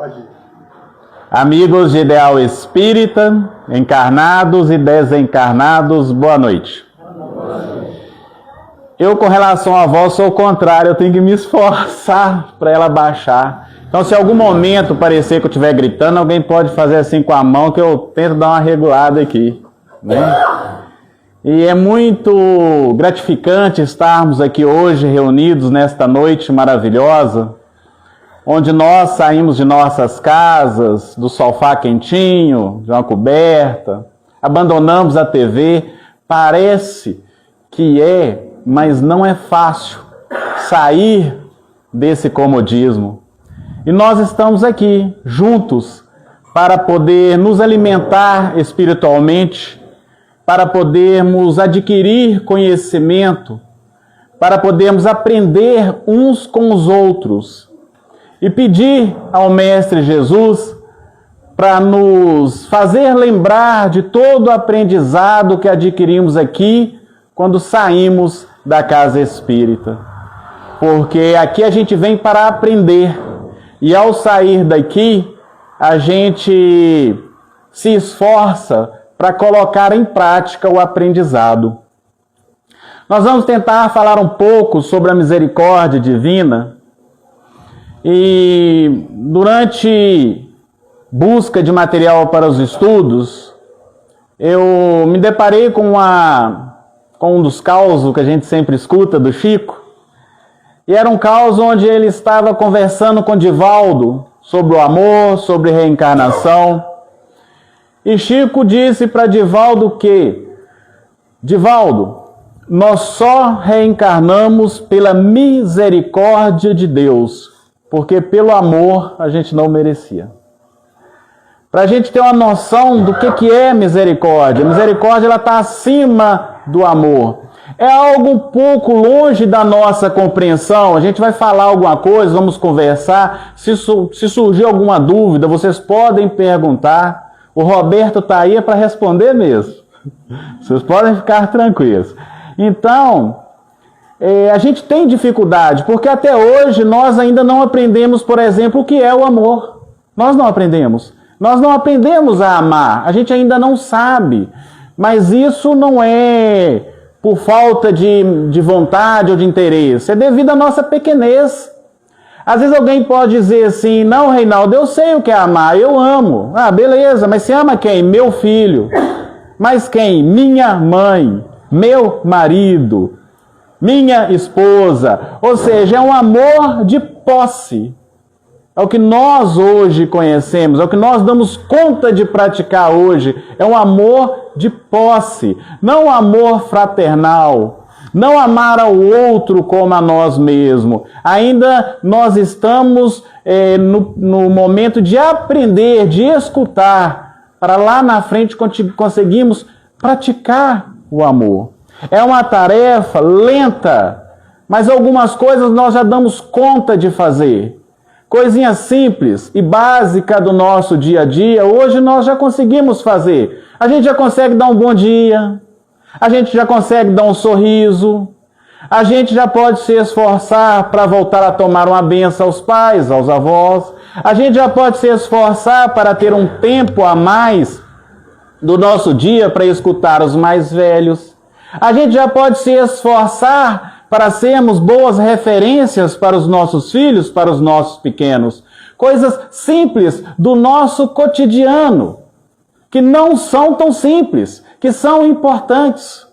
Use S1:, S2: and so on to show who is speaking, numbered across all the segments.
S1: Pode ir.
S2: Amigos de Ideal Espírita, encarnados e desencarnados, boa noite. Eu, com relação à voz, sou o contrário, eu tenho que me esforçar para ela baixar. Então, se em algum momento parecer que eu estiver gritando, alguém pode fazer assim com a mão, que eu tento dar uma regulada aqui, né? E é muito gratificante estarmos aqui hoje, reunidos nesta noite maravilhosa, onde nós saímos de nossas casas, do sofá quentinho, de uma coberta, abandonamos a TV. Parece que é, mas não é fácil sair desse comodismo. E nós estamos aqui, juntos, para poder nos alimentar espiritualmente, para podermos adquirir conhecimento, para podermos aprender uns com os outros. E pedir ao Mestre Jesus para nos fazer lembrar de todo o aprendizado que adquirimos aqui quando saímos da casa espírita. Porque aqui a gente vem para aprender. E ao sair daqui, a gente se esforça para colocar em prática o aprendizado. Nós vamos tentar falar um pouco sobre a misericórdia divina. E durante busca de material para os estudos, eu me deparei com um dos causos que a gente sempre escuta do Chico. E era um caos onde ele estava conversando com Divaldo sobre o amor, sobre reencarnação. E Chico disse para Divaldo que, Divaldo, nós só reencarnamos pela misericórdia de Deus, porque pelo amor a gente não merecia. Para a gente ter uma noção do que é misericórdia. A misericórdia está acima do amor. É algo um pouco longe da nossa compreensão. A gente vai falar alguma coisa, vamos conversar. Se surgir alguma dúvida, vocês podem perguntar. O Roberto está aí para responder mesmo. Vocês podem ficar tranquilos. Então, a gente tem dificuldade, porque até hoje nós ainda não aprendemos, por exemplo, o que é o amor. Nós não aprendemos. Nós não aprendemos a amar. A gente ainda não sabe. Mas isso não é por falta de vontade ou de interesse. É devido à nossa pequenez. Às vezes alguém pode dizer assim, não, Reinaldo, eu sei o que é amar, eu amo. Ah, beleza, mas você ama quem? Meu filho. Mas quem? Minha mãe, meu marido, minha esposa. Ou seja, é um amor de posse. É o que nós hoje conhecemos, é o que nós damos conta de praticar hoje. É um amor de posse, não um amor fraternal. Não amar ao outro como a nós mesmos. Ainda nós estamos no momento de aprender, de escutar, para lá na frente conseguimos praticar o amor. É uma tarefa lenta, mas algumas coisas nós já damos conta de fazer. Coisinha simples e básica do nosso dia a dia, hoje nós já conseguimos fazer. A gente já consegue dar um bom dia, a gente já consegue dar um sorriso, a gente já pode se esforçar para voltar a tomar uma bênção aos pais, aos avós, a gente já pode se esforçar para ter um tempo a mais do nosso dia para escutar os mais velhos, a gente já pode se esforçar para sermos boas referências para os nossos filhos, para os nossos pequenos. Coisas simples do nosso cotidiano, que não são tão simples, que são importantes.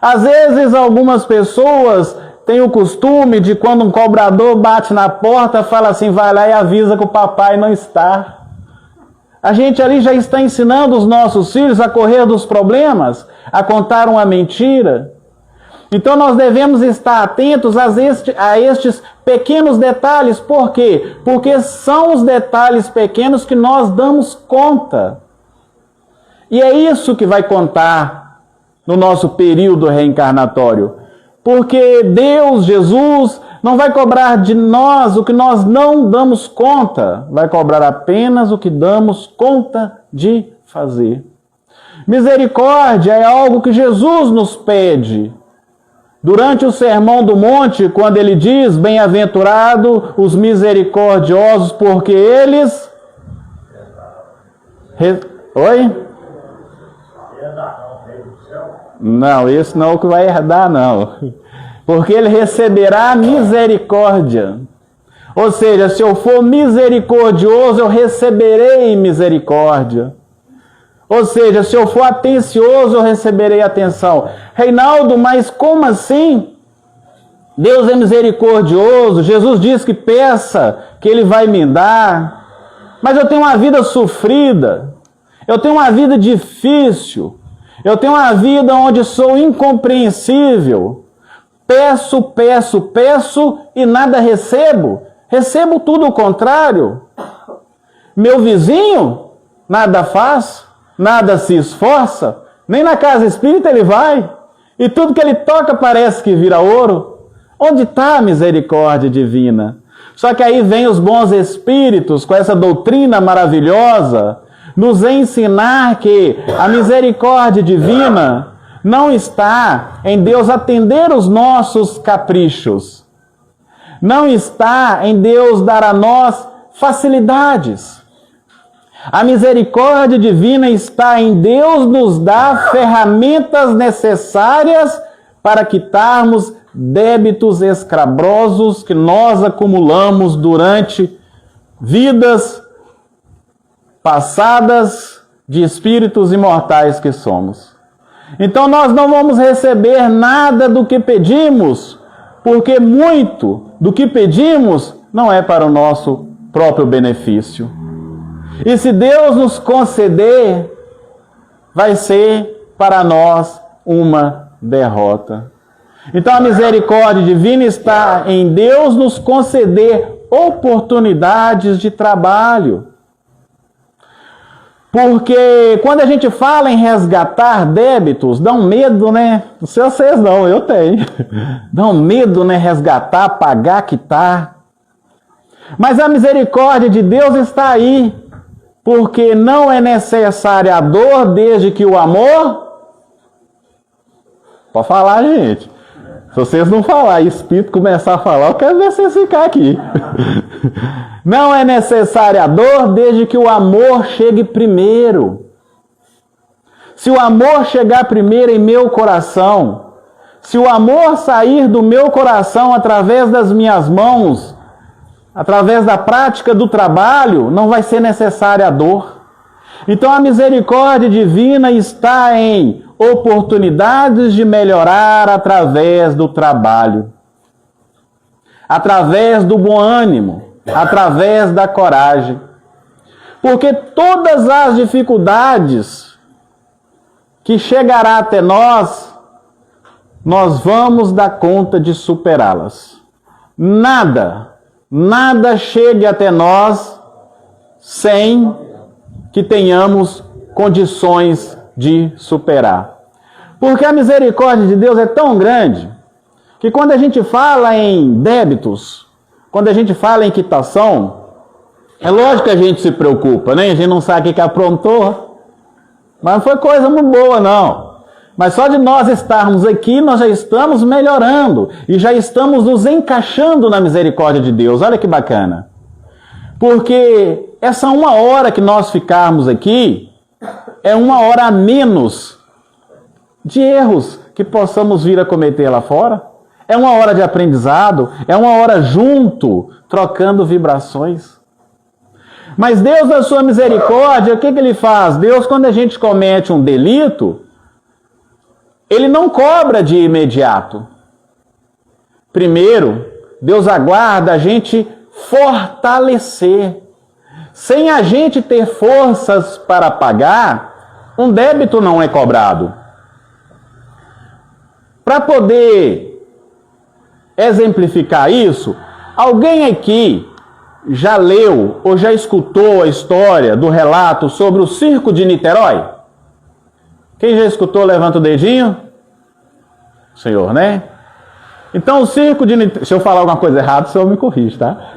S2: Às vezes algumas pessoas têm o costume de quando um cobrador bate na porta, fala assim, vai lá e avisa que o papai não está. A gente ali já está ensinando os nossos filhos a correr dos problemas, a contar uma mentira. Então nós devemos estar atentos a estes pequenos detalhes. Por quê? Porque são os detalhes pequenos que nós damos conta. E é isso que vai contar no nosso período reencarnatório. Porque Deus, Jesus, não vai cobrar de nós o que nós não damos conta. Vai cobrar apenas o que damos conta de fazer. Misericórdia é algo que Jesus nos pede. Durante o Sermão do Monte, quando ele diz, bem-aventurado os misericordiosos, porque eles... Oi? Não, esse não é o que vai herdar, não. Porque ele receberá misericórdia. Ou seja, se eu for misericordioso, eu receberei misericórdia. Ou seja, se eu for atencioso, eu receberei atenção. Reinaldo, mas como assim? Deus é misericordioso. Jesus diz que peça, que Ele vai me dar. Mas eu tenho uma vida sofrida. Eu tenho uma vida difícil. Eu tenho uma vida onde sou incompreensível. Peço, peço, peço e nada recebo. Recebo tudo o contrário. Meu vizinho nada faz, nada se esforça, nem na casa espírita ele vai. E tudo que ele toca parece que vira ouro. Onde está a misericórdia divina? Só que aí vem os bons espíritos com essa doutrina maravilhosa, nos ensinar que a misericórdia divina não está em Deus atender os nossos caprichos. Não está em Deus dar a nós facilidades. A misericórdia divina está em Deus nos dar ferramentas necessárias para quitarmos débitos escabrosos que nós acumulamos durante vidas passadas de espíritos imortais que somos. Então nós não vamos receber nada do que pedimos, porque muito do que pedimos não é para o nosso próprio benefício. E se Deus nos conceder, vai ser para nós uma derrota. Então a misericórdia divina está em Deus nos conceder oportunidades de trabalho. Porque quando a gente fala em resgatar débitos, dá um medo, né? Não sei vocês não, eu tenho. Dá um medo, né? Resgatar, pagar, quitar. Mas a misericórdia de Deus está aí. Porque não é necessária a dor desde que o amor... Pode falar, gente. Se vocês não falar e o Espírito começar a falar, eu quero ver vocês ficar aqui. Não é necessária a dor desde que o amor chegue primeiro. Se o amor chegar primeiro em meu coração, se o amor sair do meu coração através das minhas mãos, através da prática do trabalho, não vai ser necessária a dor. Então a misericórdia divina está em oportunidades de melhorar através do trabalho, através do bom ânimo, através da coragem. Porque todas as dificuldades que chegará até nós vamos dar conta de superá-las. Nada chegue até nós sem que tenhamos condições de superar. Porque a misericórdia de Deus é tão grande que quando a gente fala em débitos, quando a gente fala em quitação, é lógico que a gente se preocupa, né? A gente não sabe o que aprontou, mas não foi coisa muito boa, não. Mas só de nós estarmos aqui, nós já estamos melhorando e já estamos nos encaixando na misericórdia de Deus. Olha que bacana. Porque essa 1 hora que nós ficarmos aqui é 1 hora a menos de erros que possamos vir a cometer lá fora. É 1 hora de aprendizado, é 1 hora junto, trocando vibrações. Mas Deus, na sua misericórdia, o que Ele faz? Deus, quando a gente comete um delito, Ele não cobra de imediato. Primeiro, Deus aguarda a gente fortalecer. Sem a gente ter forças para pagar, um débito não é cobrado. Para poder exemplificar isso, alguém aqui já leu ou já escutou a história do relato sobre o circo de Niterói? Quem já escutou, levanta o dedinho. Senhor, né? Então o circo de Niterói... Se eu falar alguma coisa errada, o senhor me corrige, tá?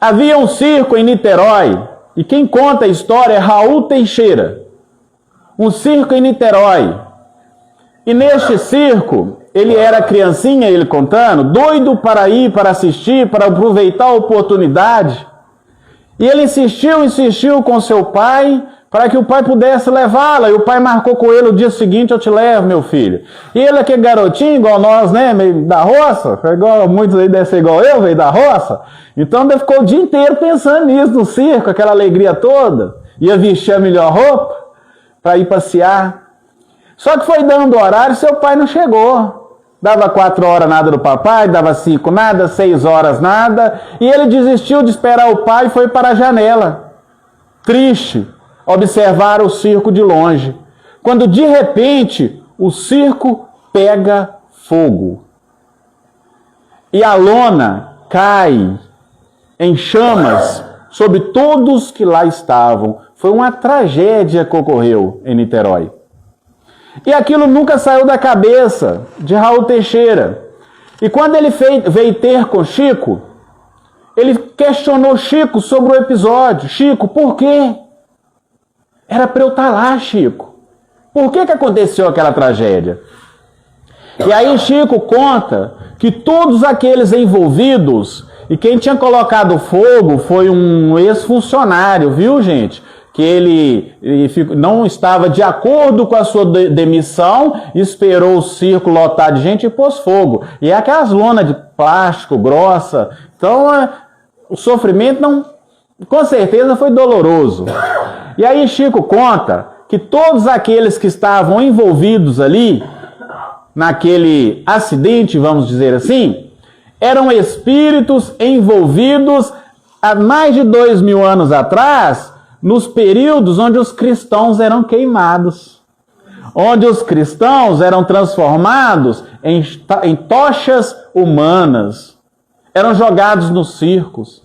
S2: Havia um circo em Niterói, e quem conta a história é Raul Teixeira. Um circo em Niterói. E neste circo, ele era criancinha, ele contando, doido para ir, para assistir, para aproveitar a oportunidade. E ele insistiu com seu pai, para que o pai pudesse levá-la. E o pai marcou com ele o dia seguinte: eu te levo, meu filho. E ele, aquele garotinho, igual nós, né, meio da roça, igual muitos aí devem ser igual eu, veio da roça. Então ele ficou o dia inteiro pensando nisso, no circo, aquela alegria toda. Ia vestir a melhor roupa para ir passear. Só que foi dando horário e seu pai não chegou. Dava 4 horas nada do papai, dava 5 nada, 6 horas nada. E ele desistiu de esperar o pai e foi para a janela. Triste, observar o circo de longe. Quando de repente o circo pega fogo. E a lona cai em chamas sobre todos que lá estavam. Foi uma tragédia que ocorreu em Niterói. E aquilo nunca saiu da cabeça de Raul Teixeira. E quando ele veio ter com Chico, ele questionou Chico sobre o episódio. Chico, por quê? Era para eu estar lá, Chico. Por que aconteceu aquela tragédia? E aí Chico conta que todos aqueles envolvidos, e quem tinha colocado fogo foi um ex-funcionário, viu, gente? Que ele não estava de acordo com a sua demissão, esperou o circo lotar de gente e pôs fogo. E é aquelas lonas de plástico grossa. Então, o sofrimento com certeza foi doloroso. E aí Chico conta que todos aqueles que estavam envolvidos ali, naquele acidente, vamos dizer assim, eram espíritos envolvidos há mais de 2000 anos atrás, nos períodos onde os cristãos eram queimados, onde os cristãos eram transformados em tochas humanas, eram jogados nos circos.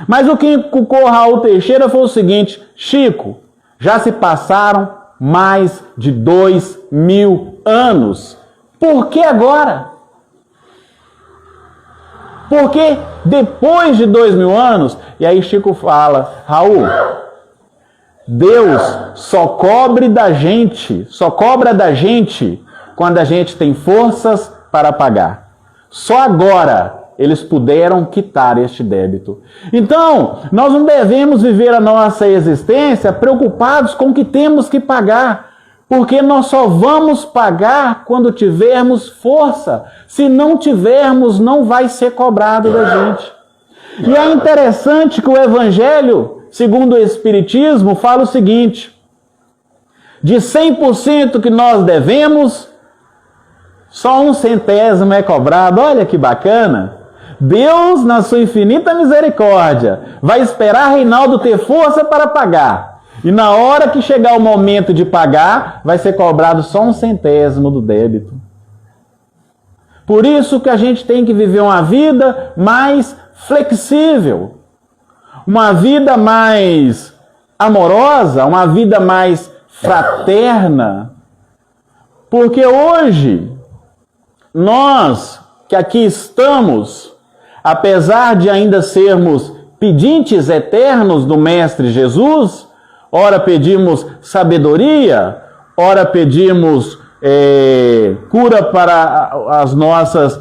S2: Mas o que inculcou Raul Teixeira foi o seguinte: Chico, já se passaram mais de 2000 anos. Por que agora? Porque depois de 2000 anos, e aí Chico fala: Raul, Deus só cobra da gente quando a gente tem forças para pagar. Só agora eles puderam quitar este débito. Então, nós não devemos viver a nossa existência preocupados com o que temos que pagar, porque nós só vamos pagar quando tivermos força. Se não tivermos, não vai ser cobrado da gente. E é interessante que o Evangelho, segundo o Espiritismo, fala o seguinte: de 100% que nós devemos, só 1/100 é cobrado. Olha que bacana! Deus, na sua infinita misericórdia, vai esperar Reinaldo ter força para pagar. E na hora que chegar o momento de pagar, vai ser cobrado só 1/100 do débito. Por isso que a gente tem que viver uma vida mais flexível, uma vida mais amorosa, uma vida mais fraterna. Porque hoje, nós que aqui estamos, apesar de ainda sermos pedintes eternos do Mestre Jesus, ora pedimos sabedoria, ora pedimos cura para as nossas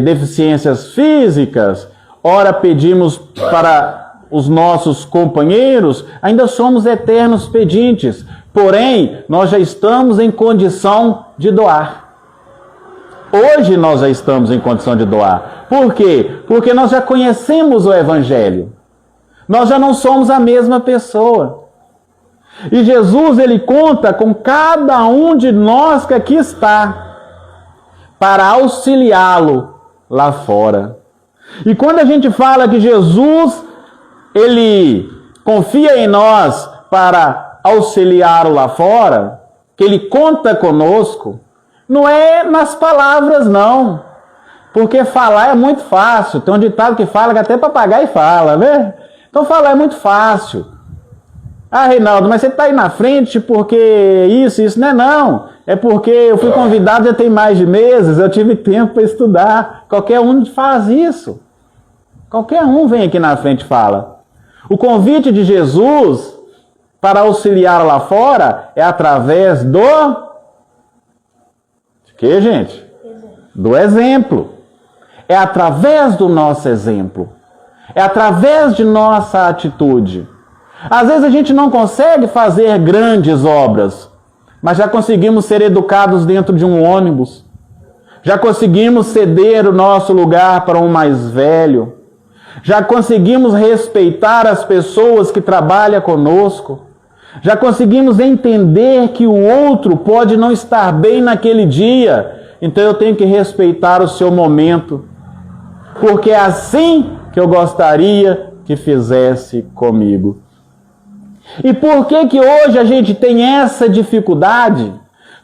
S2: deficiências físicas, ora pedimos para os nossos companheiros, ainda somos eternos pedintes. Porém, nós já estamos em condição de doar. Hoje nós já estamos em condição de doar. Por quê? Porque nós já conhecemos o Evangelho. Nós já não somos a mesma pessoa. E Jesus, ele conta com cada um de nós que aqui está, para auxiliá-lo lá fora. E quando a gente fala que Jesus, ele confia em nós para auxiliá-lo lá fora, que ele conta conosco, não é nas palavras, não. Porque falar é muito fácil. Tem um ditado que fala que até papagaio fala, né? Então falar é muito fácil. Ah, Reinaldo, mas você está aí na frente porque isso, não é não. É porque eu fui convidado já tem mais de meses, eu tive tempo para estudar. Qualquer um faz isso. Qualquer um vem aqui na frente e fala. O convite de Jesus para auxiliar lá fora é através do Que, gente? Do exemplo. É através do nosso exemplo. É através de nossa atitude. Às vezes a gente não consegue fazer grandes obras, mas já conseguimos ser educados dentro de um ônibus. Já conseguimos ceder o nosso lugar para um mais velho. Já conseguimos respeitar as pessoas que trabalham conosco. Já conseguimos entender que o outro pode não estar bem naquele dia, então eu tenho que respeitar o seu momento, porque é assim que eu gostaria que fizesse comigo. E por que que hoje a gente tem essa dificuldade?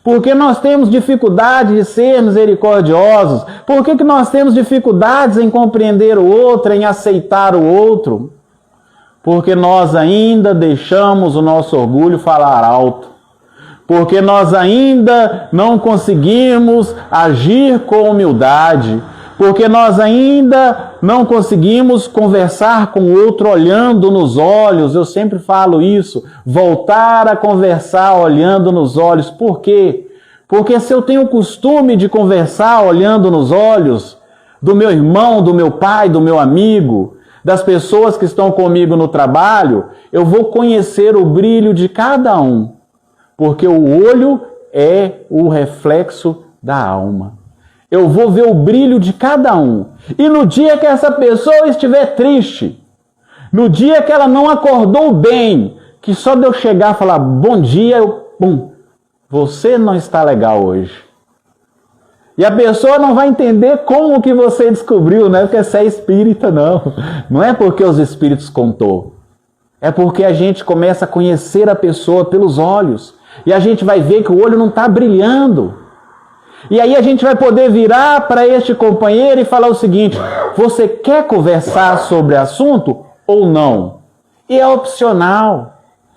S2: Porque nós temos dificuldade de ser misericordiosos. Por que que nós temos dificuldades em compreender o outro, em aceitar o outro? Porque nós ainda deixamos o nosso orgulho falar alto. Porque nós ainda não conseguimos agir com humildade. Porque nós ainda não conseguimos conversar com o outro olhando nos olhos. Eu sempre falo isso, voltar a conversar olhando nos olhos. Por quê? Porque se eu tenho o costume de conversar olhando nos olhos do meu irmão, do meu pai, do meu amigo, das pessoas que estão comigo no trabalho, eu vou conhecer o brilho de cada um. Porque o olho é o reflexo da alma. Eu vou ver o brilho de cada um. E no dia que essa pessoa estiver triste, no dia que ela não acordou bem, que só de eu chegar e falar bom dia, você não está legal hoje. E a pessoa não vai entender como que você descobriu, não é porque você é espírita, não. Não é porque os espíritos contou. É porque a gente começa a conhecer a pessoa pelos olhos. E a gente vai ver que o olho não está brilhando. E aí a gente vai poder virar para este companheiro e falar o seguinte: você quer conversar sobre assunto ou não? E é opcional.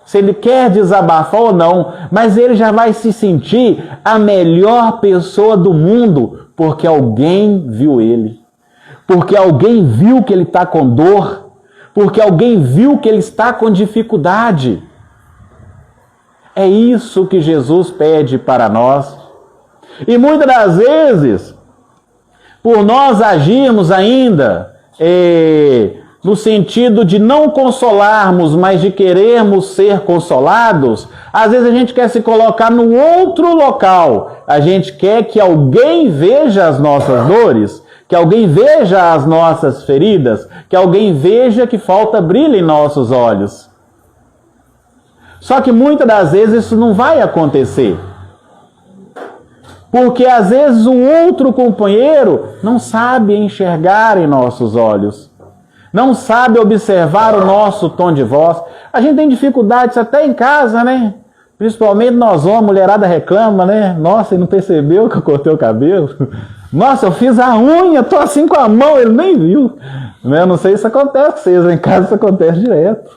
S2: Se ele quer desabafar ou não, mas ele já vai se sentir a melhor pessoa do mundo, porque alguém viu ele. Porque alguém viu que ele está com dor. Porque alguém viu que ele está com dificuldade. É isso que Jesus pede para nós. E muitas das vezes, por nós agirmos ainda no sentido de não consolarmos, mas de querermos ser consolados, às vezes a gente quer se colocar no outro local. A gente quer que alguém veja as nossas dores, que alguém veja as nossas feridas, que alguém veja que falta brilho em nossos olhos. Só que muitas das vezes isso não vai acontecer. Porque às vezes o outro companheiro não sabe enxergar em nossos olhos. Não sabe observar o nosso tom de voz. A gente tem dificuldades até em casa, né? Principalmente nós homens, a mulherada reclama, né? Nossa, ele não percebeu que eu cortei o cabelo? Nossa, eu fiz a unha, tô assim com a mão, ele nem viu. Eu não sei se acontece com vocês, em casa isso acontece direto.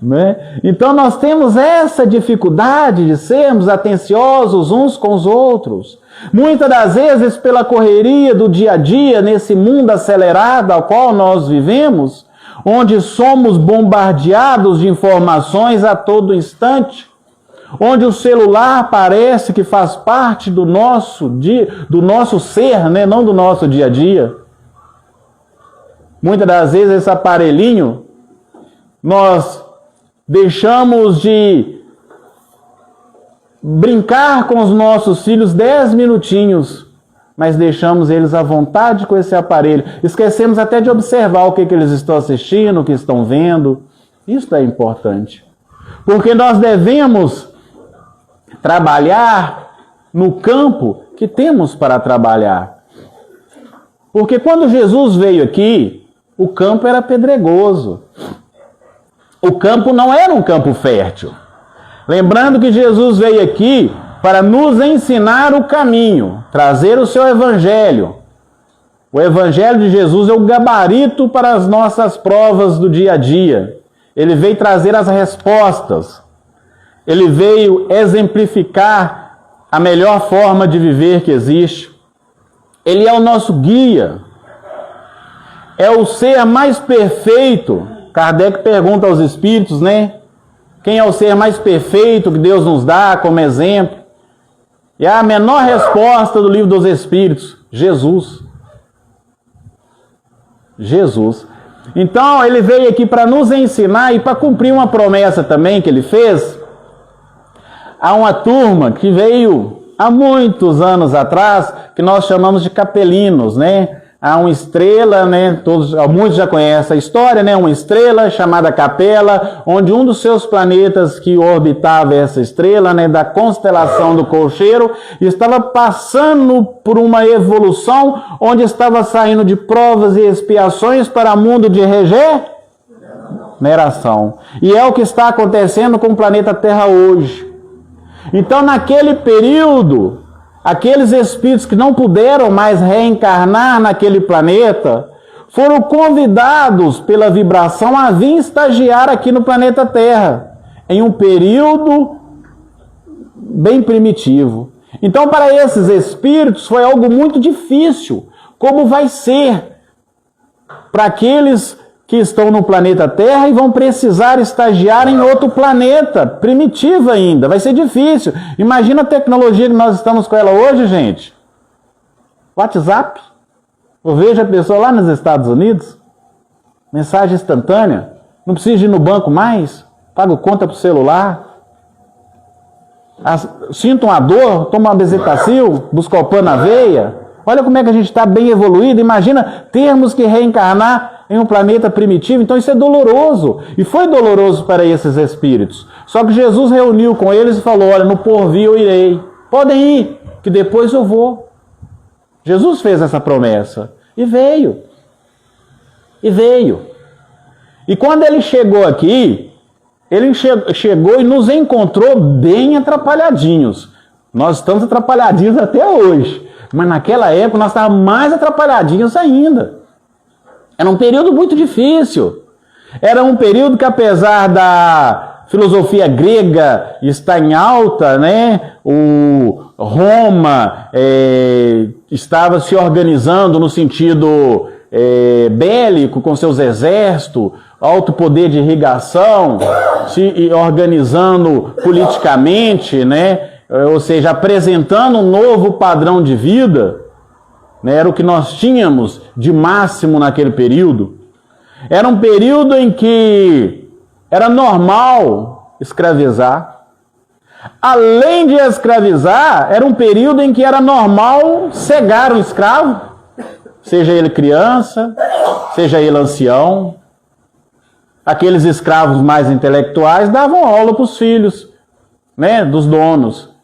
S2: Né? Então nós temos essa dificuldade de sermos atenciosos uns com os outros. Muitas das vezes pela correria do dia a dia, nesse mundo acelerado ao qual nós vivemos, onde somos bombardeados de informações a todo instante, onde o celular parece que faz parte do nosso ser, né? Não do nosso dia a dia. Muitas das vezes esse aparelhinho, nós deixamos de brincar com os nossos filhos 10 minutinhos, mas deixamos eles à vontade com esse aparelho. Esquecemos até de observar o que eles estão assistindo, o que estão vendo. Isso é importante. Porque nós devemos trabalhar no campo que temos para trabalhar. Porque quando Jesus veio aqui, o campo era pedregoso. O campo não era um campo fértil. Lembrando que Jesus veio aqui para nos ensinar o caminho, trazer o seu evangelho. O evangelho de Jesus é o gabarito para as nossas provas do dia a dia. Ele veio trazer as respostas. Ele veio exemplificar a melhor forma de viver que existe. Ele é o nosso guia. É o ser mais perfeito. Kardec pergunta aos espíritos, né? Quem é o ser mais perfeito que Deus nos dá como exemplo? E a menor resposta do livro dos Espíritos: Jesus. Jesus. Então ele veio aqui para nos ensinar e para cumprir uma promessa também que ele fez a uma turma que veio há muitos anos atrás, que nós chamamos de capelinos, né? Há uma estrela, né? Muitos já conhecem a história, né? Uma estrela chamada Capela, onde um dos seus planetas que orbitava essa estrela, né? Da constelação do Cocheiro, estava passando por uma evolução, onde estava saindo de provas e expiações para mundo de regeneração. E é o que está acontecendo com o planeta Terra hoje. Então, naquele período, aqueles espíritos que não puderam mais reencarnar naquele planeta foram convidados pela vibração a vir estagiar aqui no planeta Terra, em um período bem primitivo. Então, para esses espíritos foi algo muito difícil, como vai ser para aqueles que estão no planeta Terra e vão precisar estagiar em outro planeta, primitivo ainda, vai ser difícil. Imagina a tecnologia que nós estamos com ela hoje, gente. WhatsApp. Eu vejo a pessoa lá nos Estados Unidos, mensagem instantânea, não precisa ir no banco mais, pago conta para o celular. Sinto uma dor, tomo uma bezetacil, Buscopan na veia. Olha como é que a gente está bem evoluído. Imagina termos que reencarnar em um planeta primitivo. Então isso é doloroso. E foi doloroso para esses espíritos. Só que Jesus reuniu com eles e falou: olha, no porvir eu irei. Podem ir, que depois eu vou. Jesus fez essa promessa. E veio. E veio. E quando ele chegou aqui, ele chegou e nos encontrou bem atrapalhadinhos. Nós estamos atrapalhadinhos até hoje. Mas naquela época nós estávamos mais atrapalhadinhos ainda. Era um período muito difícil. Era um período que, apesar da filosofia grega estar em alta, né? O Roma estava se organizando no sentido bélico, com seus exércitos, alto poder de irrigação, se organizando politicamente, né? Ou seja, apresentando um novo padrão de vida, né? Era o que nós tínhamos de máximo naquele período. Era um período em que era normal escravizar. Além de escravizar, era um período em que era normal cegar o escravo, seja ele criança, seja ele ancião. Aqueles escravos mais intelectuais davam aula para os filhos, né, dos donos.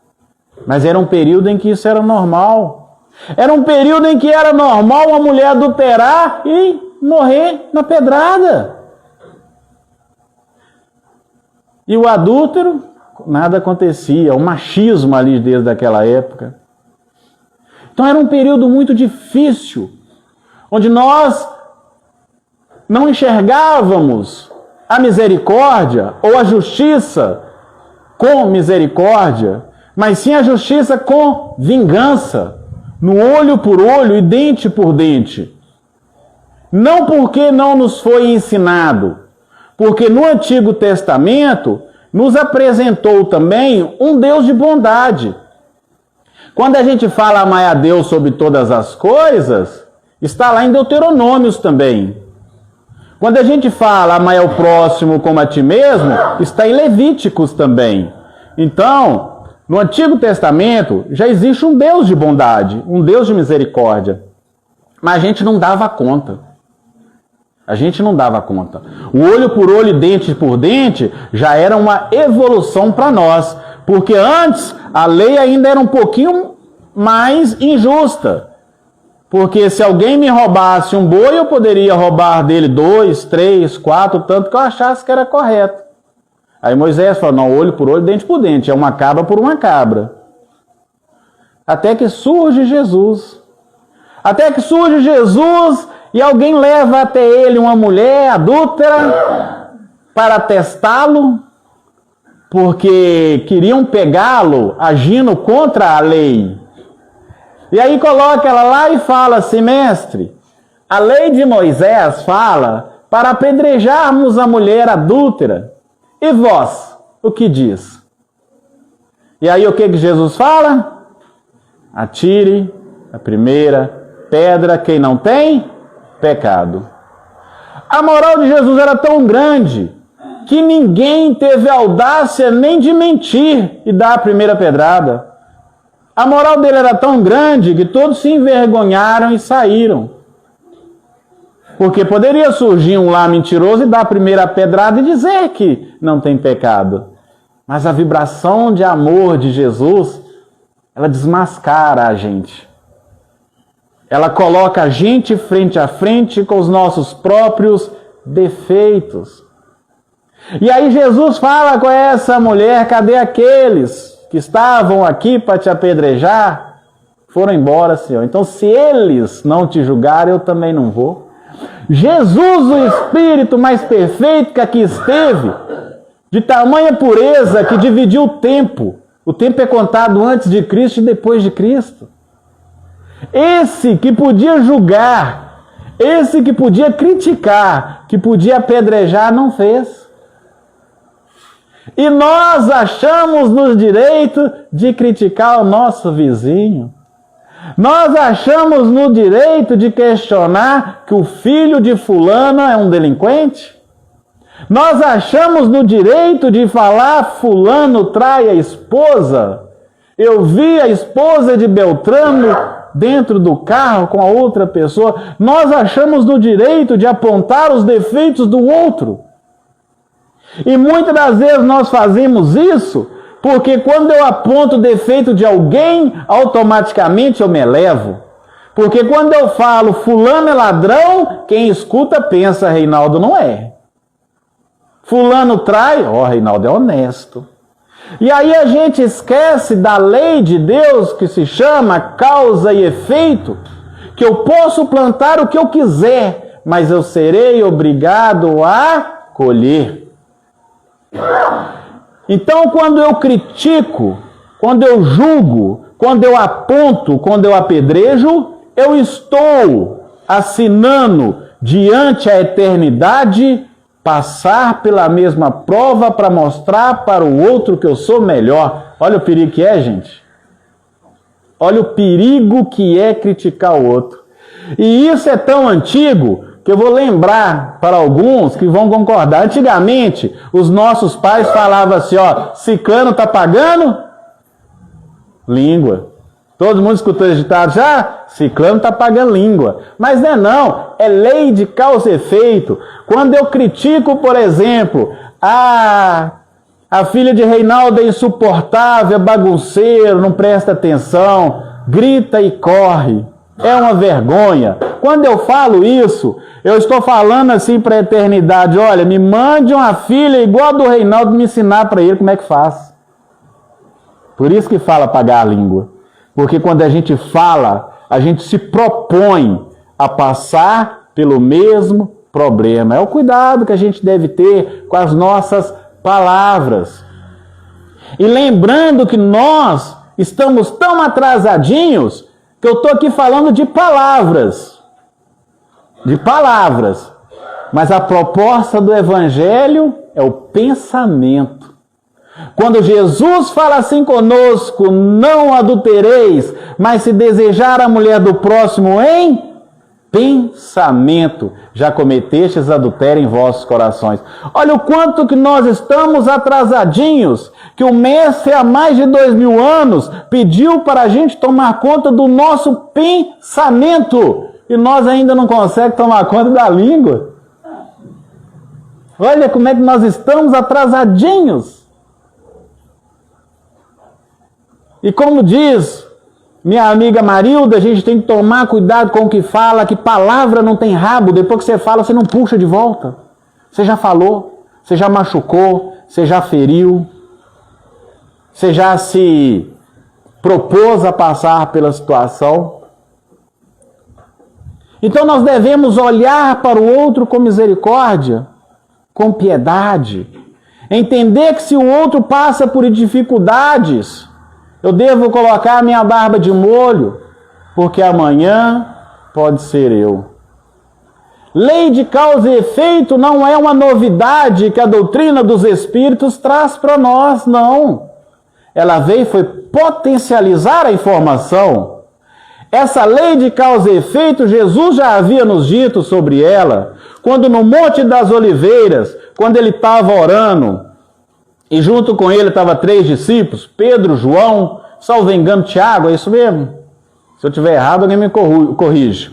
S2: Mas era um período em que isso era normal. Era um período em que era normal uma mulher adulterar e morrer na pedrada. E o adúltero, nada acontecia. O machismo ali desde aquela época. Então era um período muito difícil, onde nós não enxergávamos a misericórdia ou a justiça com misericórdia, mas sim a justiça com vingança, no olho por olho e dente por dente. Não porque não nos foi ensinado, porque no Antigo Testamento nos apresentou também um Deus de bondade. Quando a gente fala amar a Deus sobre todas as coisas, está lá em Deuteronômios também. Quando a gente fala amar ao próximo como a ti mesmo, está em Levíticos também. Então, no Antigo Testamento já existe um Deus de bondade, um Deus de misericórdia. Mas a gente não dava conta. A gente não dava conta. O olho por olho e dente por dente já era uma evolução para nós. Porque antes a lei ainda era um pouquinho mais injusta. Porque se alguém me roubasse um boi, eu poderia roubar dele 2, 3, 4, tanto que eu achasse que era correto. Aí Moisés falou: não, olho por olho, dente por dente, é uma cabra por uma cabra. Até que surge Jesus. Até que surge Jesus e alguém leva até ele uma mulher adúltera para testá-lo, porque queriam pegá-lo agindo contra a lei. E aí coloca ela lá e fala assim: mestre, a lei de Moisés fala para apedrejarmos a mulher adúltera. E vós, o que diz? E aí o que Jesus fala? atire a primeira pedra quem não tem pecado. A moral de Jesus era tão grande que ninguém teve audácia nem de mentir e dar a primeira pedrada. A moral dele era tão grande que todos se envergonharam e saíram. Porque poderia surgir um lá mentiroso e dar a primeira pedrada e dizer que não tem pecado. Mas a vibração de amor de Jesus, ela desmascara a gente. Ela coloca a gente frente a frente com os nossos próprios defeitos. E aí Jesus fala com essa mulher: cadê aqueles que estavam aqui para te apedrejar? Foram embora, Senhor. Então, se eles não te julgarem, eu também não vou. Jesus, o Espírito mais perfeito que aqui esteve, de tamanha pureza que dividiu o tempo. O tempo é contado antes de Cristo e depois de Cristo. Esse que podia julgar, esse que podia criticar, que podia apedrejar, não fez. E nós achamos nos direito de criticar o nosso vizinho. Nós achamos no direito de questionar que o filho de fulano é um delinquente? Nós achamos no direito de falar fulano trai a esposa? Eu vi a esposa de Beltrano dentro do carro com a outra pessoa. Nós achamos no direito de apontar os defeitos do outro. E muitas das vezes nós fazemos isso porque quando eu aponto o defeito de alguém, automaticamente eu me elevo. Porque quando eu falo fulano é ladrão, quem escuta pensa Reinaldo não é. Fulano trai, Reinaldo é honesto. E aí a gente esquece da lei de Deus que se chama causa e efeito, que eu posso plantar o que eu quiser, mas eu serei obrigado a colher. Então, quando eu critico, quando eu julgo, quando eu aponto, quando eu apedrejo, eu estou assinando diante a eternidade passar pela mesma prova para mostrar para o outro que eu sou melhor. Olha o perigo que é, gente. Olha o perigo que é criticar o outro. E isso é tão antigo que eu vou lembrar para alguns que vão concordar. Antigamente, os nossos pais falavam assim, ciclano tá pagando língua. Todo mundo escutou esse ditado já? Ciclano tá pagando língua. Mas não, é lei de causa e efeito. Quando eu critico, por exemplo, a filha de Reinaldo é insuportável, é bagunceiro, não presta atenção, grita e corre, é uma vergonha. Quando eu falo isso, eu estou falando assim para a eternidade: olha, me mande uma filha igual a do Reinaldo me ensinar para ele como é que faz. Por isso que fala pagar a língua. Porque quando a gente fala, a gente se propõe a passar pelo mesmo problema. É o cuidado que a gente deve ter com as nossas palavras. E lembrando que nós estamos tão atrasadinhos que eu estou aqui falando de palavras. De palavras. Mas a proposta do Evangelho é o pensamento. Quando Jesus fala assim conosco: não adultereis, mas se desejar a mulher do próximo em pensamento, já cometestes adultério em vossos corações. Olha o quanto que nós estamos atrasadinhos, que o Mestre há mais de 2000 anos pediu para a gente tomar conta do nosso pensamento, e nós ainda não conseguimos tomar conta da língua. Olha como é que nós estamos atrasadinhos. E como diz minha amiga Marilda, a gente tem que tomar cuidado com o que fala, que palavra não tem rabo. Depois que você fala, você não puxa de volta. Você já falou, você já machucou, você já feriu, você já se propôs a passar pela situação. Então nós devemos olhar para o outro com misericórdia, com piedade. Entender que se o outro passa por dificuldades, eu devo colocar a minha barba de molho, porque amanhã pode ser eu. Lei de causa e efeito não é uma novidade que a doutrina dos Espíritos traz para nós, não. Ela veio e foi potencializar a informação. Essa lei de causa e efeito, Jesus já havia nos dito sobre ela, quando no Monte das Oliveiras, quando ele estava orando, e junto com ele estavam 3 discípulos, Pedro, João, salvo engano, Tiago, é isso mesmo? Se eu estiver errado, alguém me corrige.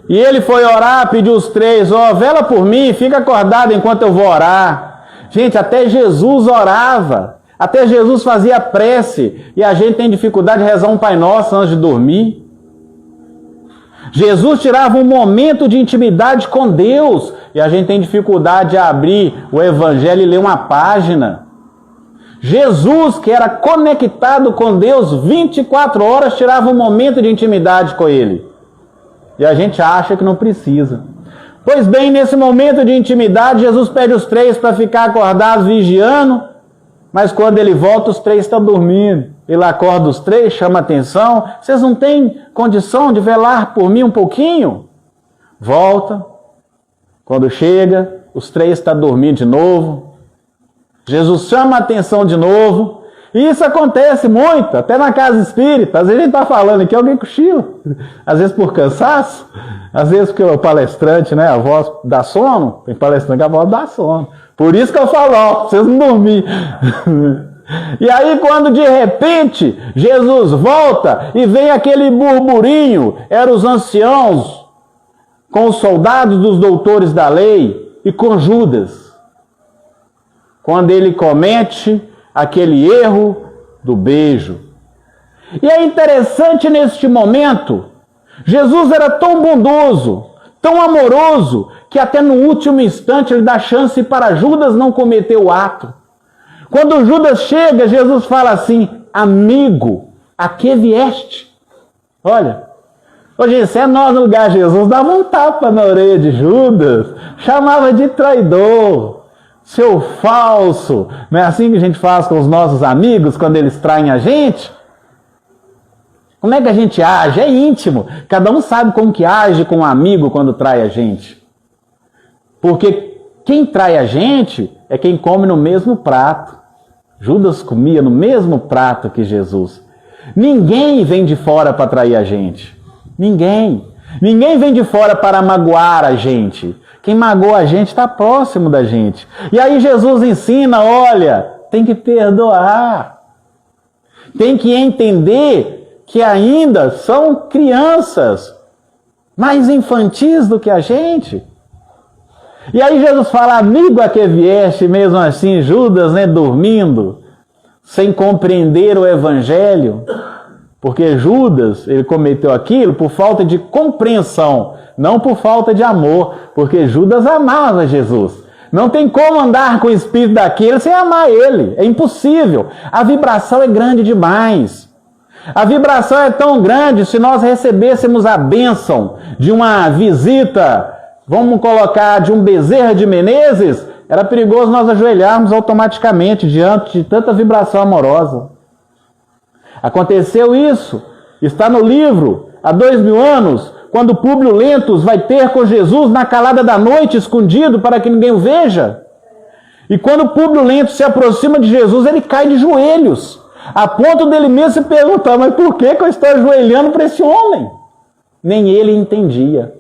S2: E ele foi orar, pediu os 3, vela por mim, fica acordado enquanto eu vou orar. Gente, até Jesus orava, até Jesus fazia prece, e a gente tem dificuldade de rezar um Pai Nosso antes de dormir. Jesus tirava um momento de intimidade com Deus, e a gente tem dificuldade de abrir o Evangelho e ler uma página. Jesus, que era conectado com Deus 24 horas, tirava um momento de intimidade com Ele. E a gente acha que não precisa. Pois bem, nesse momento de intimidade, Jesus pede os 3 para ficar acordados, vigiando, mas quando ele volta, os 3 estão dormindo. Ele acorda os 3, chama atenção. Vocês não têm condição de velar por mim um pouquinho? Volta. Quando chega, os 3 estão dormindo de novo. Jesus chama a atenção de novo. E isso acontece muito, até na casa espírita. Às vezes a gente está falando aqui, alguém cochila. Às vezes por cansaço, às vezes porque o palestrante, né, a voz dá sono. Tem palestrante que a voz dá sono. Por isso que eu falo, pra vocês não dormirem. E aí quando de repente Jesus volta e vem aquele burburinho, eram os anciãos com os soldados dos doutores da lei e com Judas. Quando ele comete aquele erro do beijo. E é interessante neste momento, Jesus era tão bondoso, tão amoroso, que até no último instante ele dá chance para Judas não cometer o ato. Quando Judas chega, Jesus fala assim, amigo, a que vieste? Olha, hoje se é nós no lugar de Jesus, dava um tapa na orelha de Judas, chamava de traidor, seu falso. Não é assim que a gente faz com os nossos amigos quando eles traem a gente? Como é que a gente age? É íntimo. Cada um sabe como que age com um amigo quando trai a gente. Porque quem trai a gente é quem come no mesmo prato. Judas comia no mesmo prato que Jesus. Ninguém vem de fora para trair a gente. Ninguém. Ninguém vem de fora para magoar a gente. Quem magoa a gente está próximo da gente. E aí Jesus ensina, olha, tem que perdoar. Tem que entender que ainda são crianças, mais infantis do que a gente. E aí Jesus fala, amigo, a que vieste, mesmo assim, Judas, né, dormindo, sem compreender o Evangelho, porque Judas, ele cometeu aquilo por falta de compreensão, não por falta de amor, porque Judas amava Jesus. Não tem como andar com o espírito daquele sem amar ele, é impossível. A vibração é grande demais. A vibração é tão grande, se nós recebêssemos a bênção de uma visita, vamos colocar, de um Bezerra de Menezes, era perigoso nós ajoelharmos automaticamente diante de tanta vibração amorosa. Aconteceu isso, está no livro, há 2000 anos, quando Públio Lentulus vai ter com Jesus na calada da noite, escondido, para que ninguém o veja. E quando Públio Lentulus se aproxima de Jesus, ele cai de joelhos, a ponto dele mesmo se perguntar, mas por que eu estou ajoelhando para esse homem? Nem ele entendia.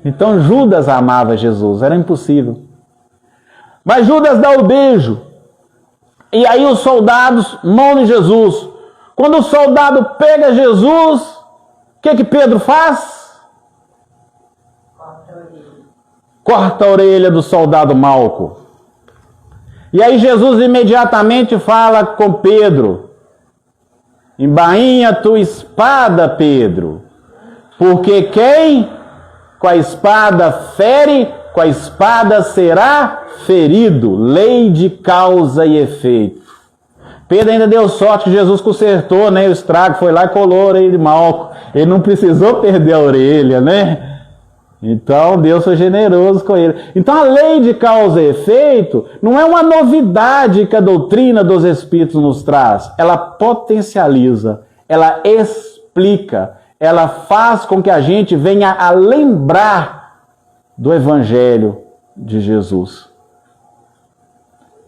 S2: Então Judas amava Jesus, era impossível. Mas Judas dá o beijo. E aí os soldados mandam em Jesus. Quando o soldado pega Jesus, o que Pedro faz? Corta a orelha do soldado Malco. E aí Jesus imediatamente fala com Pedro. Embainha tua espada, Pedro. Porque quem com a espada fere, com a espada será ferido. Lei de causa e efeito. Pedro ainda deu sorte que Jesus consertou, né? O estrago, foi lá e colou a orelha de Malco. Ele não precisou perder a orelha, né? Então Deus foi generoso com ele. Então a lei de causa e efeito não é uma novidade que a doutrina dos Espíritos nos traz. Ela potencializa, ela explica, ela faz com que a gente venha a lembrar do Evangelho de Jesus.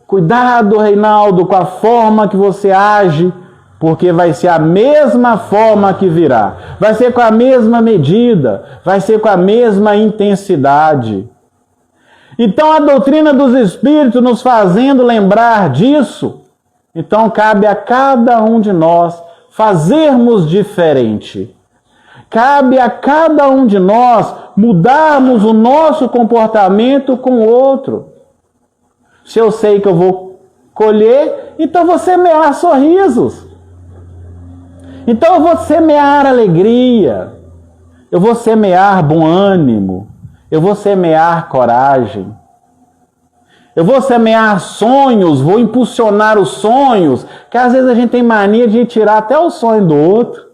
S2: Cuidado, Reinaldo, com a forma que você age Porque vai ser a mesma forma que virá. Vai ser com a mesma medida. Vai ser com a mesma intensidade. Então a doutrina dos Espíritos nos fazendo lembrar disso. Então cabe a cada um de nós fazermos diferente. Cabe a cada um de nós mudarmos o nosso comportamento com o outro. Se eu sei que eu vou colher, então vou semear sorrisos. Então eu vou semear alegria, eu vou semear bom ânimo, eu vou semear coragem, eu vou semear sonhos, vou impulsionar os sonhos, que às vezes a gente tem mania de tirar até o sonho do outro.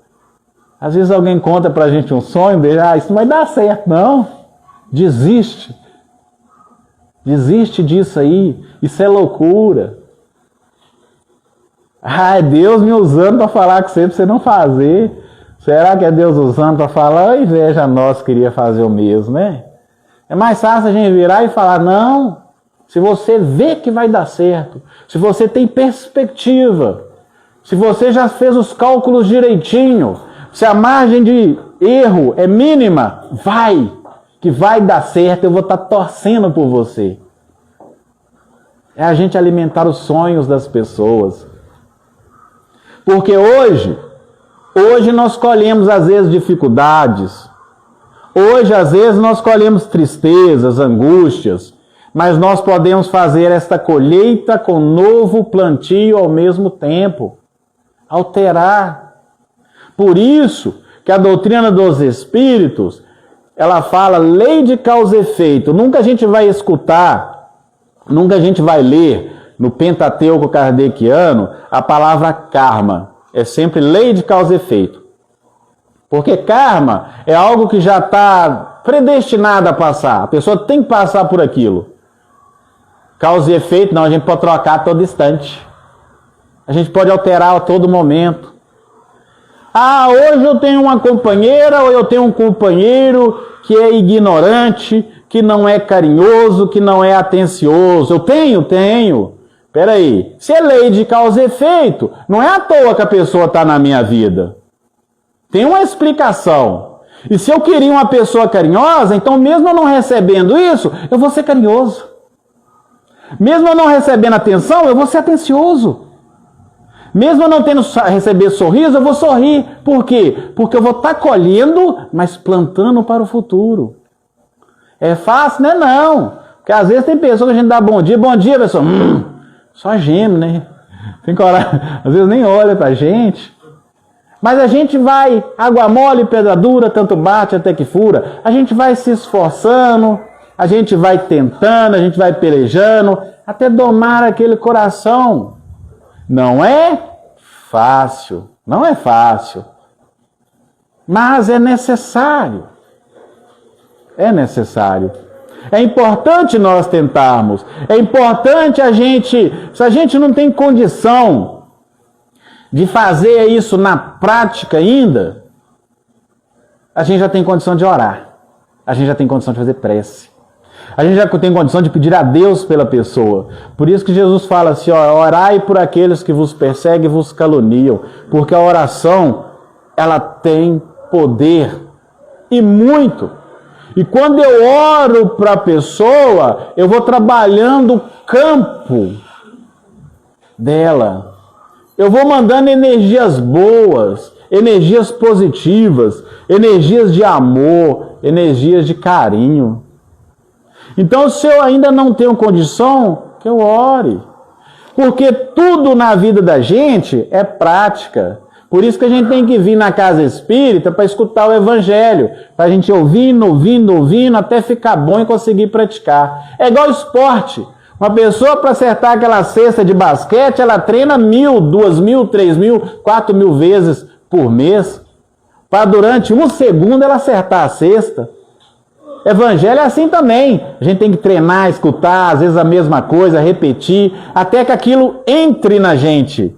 S2: Às vezes alguém conta pra gente um sonho dele, isso não vai dar certo, não. Desiste. Desiste disso aí, isso é loucura. É Deus me usando para falar com você, para você não fazer. Será que é Deus usando para falar? Inveja nossa, queria fazer o mesmo, né? É mais fácil a gente virar e falar, não. Se você vê que vai dar certo, se você tem perspectiva, se você já fez os cálculos direitinho, se a margem de erro é mínima, que vai dar certo, eu vou estar torcendo por você. É a gente alimentar os sonhos das pessoas. Porque hoje nós colhemos às vezes dificuldades, hoje às vezes nós colhemos tristezas, angústias, mas nós podemos fazer esta colheita com novo plantio ao mesmo tempo, alterar. Por isso que a doutrina dos Espíritos, ela fala lei de causa e efeito. Nunca a gente vai escutar, nunca a gente vai ler no Pentateuco kardeciano a palavra karma. É sempre lei de causa e efeito. Porque karma é algo que já está predestinado a passar. A pessoa tem que passar por aquilo. Causa e efeito, não, a gente pode trocar a todo instante. A gente pode alterar a todo momento. Hoje eu tenho uma companheira ou eu tenho um companheiro que é ignorante, que não é carinhoso, que não é atencioso. Eu tenho. Peraí, se é lei de causa e efeito, não é à toa que a pessoa está na minha vida. Tem uma explicação. E se eu queria uma pessoa carinhosa, então mesmo eu não recebendo isso, eu vou ser carinhoso. Mesmo eu não recebendo atenção, eu vou ser atencioso. Mesmo eu não tendo receber sorriso, eu vou sorrir. Por quê? Porque eu vou estar colhendo, mas plantando para o futuro. É fácil, né? Não. Porque às vezes tem pessoas que a gente dá bom dia, pessoa, só geme, né? Tem coragem, às vezes nem olha pra gente. Mas a gente vai, água mole, pedra dura, tanto bate até que fura. A gente vai se esforçando, a gente vai tentando, a gente vai pelejando, até domar aquele coração. Não é fácil, não é fácil. Mas é necessário. É necessário. É importante nós tentarmos. É importante se a gente não tem condição de fazer isso na prática ainda, a gente já tem condição de orar. A gente já tem condição de fazer prece. A gente já tem condição de pedir a Deus pela pessoa. Por isso que Jesus fala assim, orai por aqueles que vos perseguem e vos caluniam. Porque a oração, ela tem poder. E muito. E quando eu oro para a pessoa, eu vou trabalhando o campo dela. Eu vou mandando energias boas, energias positivas, energias de amor, energias de carinho. Então, se eu ainda não tenho condição, que eu ore. Porque tudo na vida da gente é prática. Por isso que a gente tem que vir na casa espírita para escutar o evangelho. Para a gente ouvindo, até ficar bom e conseguir praticar. É igual esporte. Uma pessoa, para acertar aquela cesta de basquete, ela treina 1.000, 2.000, 3.000, 4.000 vezes por mês. Para durante 1 segundo ela acertar a cesta. Evangelho é assim também. A gente tem que treinar, escutar, às vezes a mesma coisa, repetir, até que aquilo entre na gente.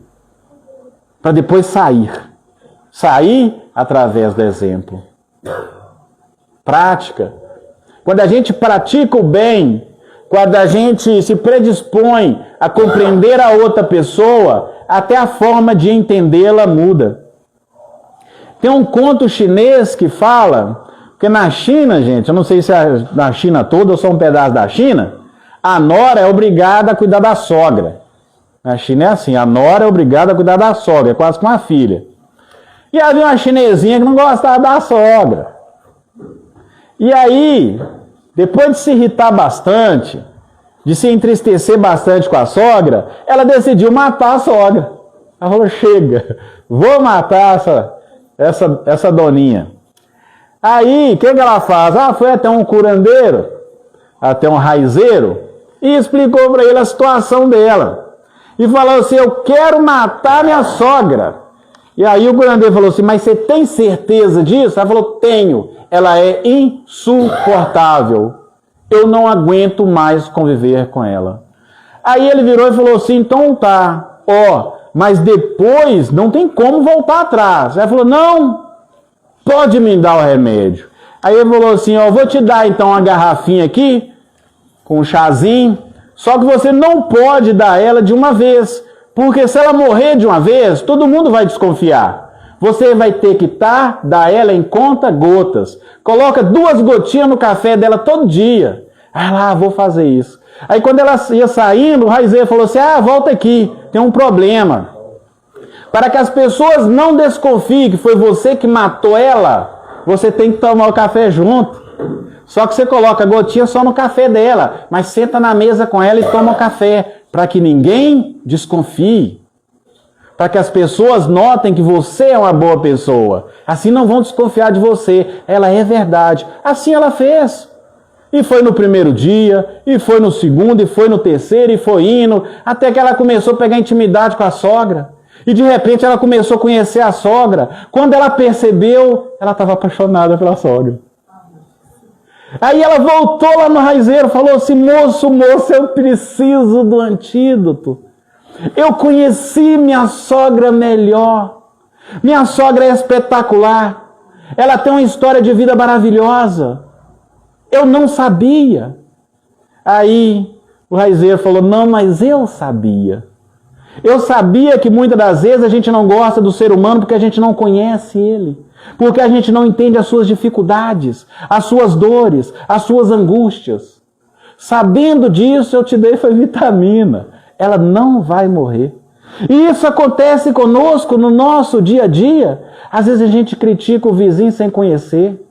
S2: Para depois sair. Sair através do exemplo. Prática. Quando a gente pratica o bem, quando a gente se predispõe a compreender a outra pessoa, até a forma de entendê-la muda. Tem um conto chinês que fala, que na China, gente, eu não sei se é na China toda ou só um pedaço da China, a nora é obrigada a cuidar da sogra. Na China é assim, a nora é obrigada a cuidar da sogra, é quase como uma filha. E havia uma chinesinha que não gostava da sogra. E aí, depois de se irritar bastante, de se entristecer bastante com a sogra, ela decidiu matar a sogra. Ela falou, chega, vou matar essa doninha. Aí, o que ela faz? Foi até um curandeiro, até um raizeiro, e explicou para ele a situação dela. E falou assim, eu quero matar minha sogra. E aí o curandeiro falou assim, mas você tem certeza disso? Ela falou, tenho. Ela é insuportável. Eu não aguento mais conviver com ela. Aí ele virou e falou assim, então tá, mas depois não tem como voltar atrás. Ela falou, não, pode me dar o remédio. Aí ele falou assim, vou te dar então uma garrafinha aqui, com um chazinho, só que você não pode dar ela de uma vez, porque se ela morrer de uma vez, todo mundo vai desconfiar. Você vai ter que dar ela em conta-gotas. Coloca 2 gotinhas no café dela todo dia. Aí lá, vou fazer isso. Aí quando ela ia saindo, o raizeiro falou assim, volta aqui, tem um problema. Para que as pessoas não desconfiem que foi você que matou ela, você tem que tomar o café junto. Só que você coloca a gotinha só no café dela, mas senta na mesa com ela e toma o café, para que ninguém desconfie. Para que as pessoas notem que você é uma boa pessoa. Assim não vão desconfiar de você. Ela é verdade. Assim ela fez. E foi no primeiro dia, e foi no segundo, e foi no terceiro, e foi indo, até que ela começou a pegar intimidade com a sogra. E de repente ela começou a conhecer a sogra. Quando ela percebeu, ela estava apaixonada pela sogra. Aí ela voltou lá no raizeiro, falou assim, moço, eu preciso do antídoto. Eu conheci minha sogra melhor. Minha sogra é espetacular. Ela tem uma história de vida maravilhosa. Eu não sabia. Aí o raizeiro falou, não, mas eu sabia. Eu sabia que muitas das vezes a gente não gosta do ser humano porque a gente não conhece ele. Porque a gente não entende as suas dificuldades, as suas dores, as suas angústias. Sabendo disso, eu te dei foi vitamina. Ela não vai morrer. E isso acontece conosco no nosso dia a dia. Às vezes a gente critica o vizinho sem conhecer.